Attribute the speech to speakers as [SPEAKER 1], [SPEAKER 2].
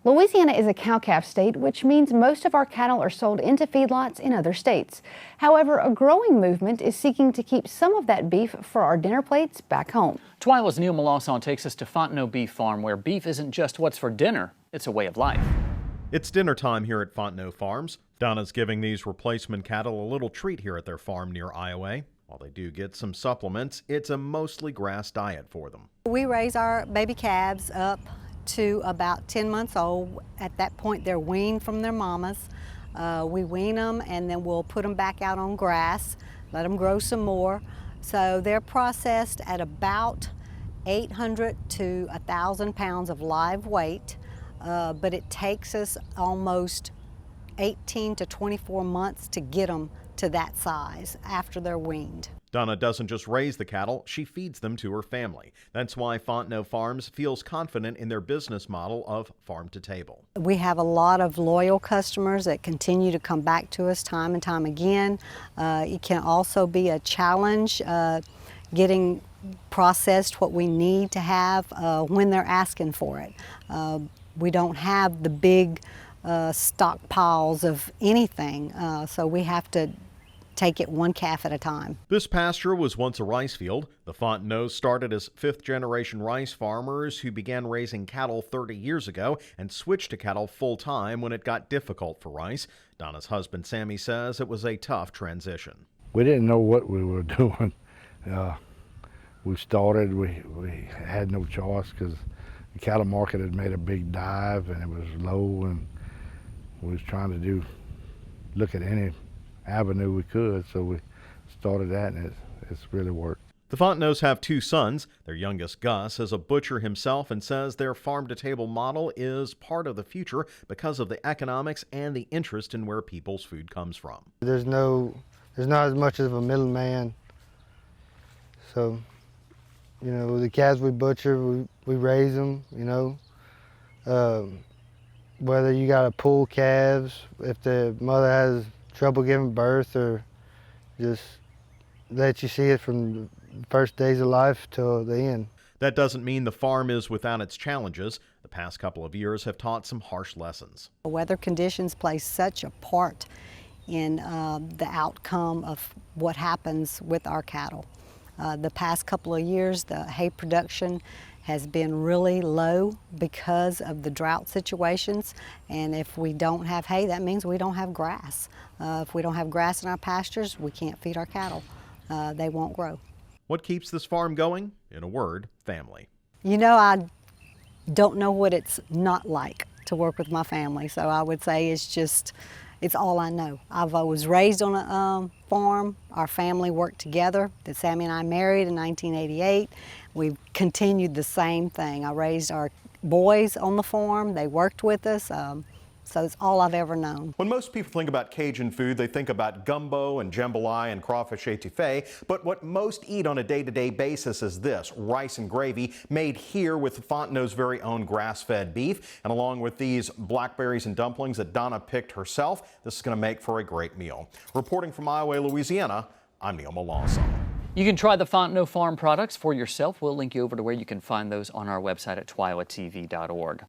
[SPEAKER 1] Louisiana is a cow-calf state, which means most of our cattle are sold into feedlots in other states. However, a growing movement is seeking to keep some of that beef for our dinner plates back home.
[SPEAKER 2] TWILA's Neil Melancon takes us to Fontenot Beef Farm, where beef isn't just what's for dinner, it's a way of life.
[SPEAKER 3] It's dinner time here at Fontenot Farms. Donna's giving these replacement cattle a little treat here at their farm near Iowa. While they do get some supplements, it's a mostly grass diet for them.
[SPEAKER 4] We raise our baby calves up to about 10 months old. At that point, they're weaned from their mamas. We wean them and then we'll put them back out on grass, let them grow some more. So they're processed at about 800 to 1,000 pounds of live weight, but it takes us almost 18 to 24 months to get them to that size after they're weaned.
[SPEAKER 3] Donna doesn't just raise the cattle, she feeds them to her family. That's why Fontenot Farms feels confident in their business model of farm to table.
[SPEAKER 4] We have a lot of loyal customers that continue to come back to us time and time again. It can also be a challenge getting processed what we need to have when they're asking for it. We don't have the big stockpiles of anything, so we have to take it one calf at a time.
[SPEAKER 3] This pasture was once a rice field. The Fontenots started as fifth-generation rice farmers who began raising cattle 30 years ago and switched to cattle full-time when it got difficult for rice. Donna's husband, Sammy, says it was a tough transition.
[SPEAKER 5] We didn't know what we were doing. We started, we had no choice because the cattle market had made a big dive and it was low, and we was trying to look at any avenue we could, so we started that, and it's really worked.
[SPEAKER 3] The Fontenots have two sons. Their youngest, Gus, is a butcher himself and says their farm-to-table model is part of the future because of the economics and the interest in where people's food comes from.
[SPEAKER 6] There's not as much of a middleman, so the calves we butcher, we raise them. Whether you got to pull calves if the mother has trouble giving birth, or just let you see it from the first days of life till the end.
[SPEAKER 3] That doesn't mean the farm is without its challenges. The past couple of years have taught some harsh lessons.
[SPEAKER 4] Weather conditions play such a part in the outcome of what happens with our cattle. The past couple of years, the hay production has been really low because of the drought situations, and if we don't have hay, that means we don't have grass. If we don't have grass in our pastures, we can't feed our cattle. They won't grow.
[SPEAKER 3] What keeps this farm going? In a word, family.
[SPEAKER 4] I don't know what it's not like to work with my family, so I would say it's all I know. I was raised on a farm. Our family worked together. Sammy and I married in 1988. We've continued the same thing. I raised our boys on the farm. They worked with us, so it's all I've ever known.
[SPEAKER 3] When most people think about Cajun food, they think about gumbo and jambalaya and crawfish etouffee, but what most eat on a day-to-day basis is this, rice and gravy made here with Fontenot's very own grass-fed beef. And along with these blackberries and dumplings that Donna picked herself, this is going to make for a great meal. Reporting from Iowa, Louisiana, I'm Neil Melancon.
[SPEAKER 2] You can try the Fontenot Farm products for yourself. We'll link you over to where you can find those on our website at twilatv.org.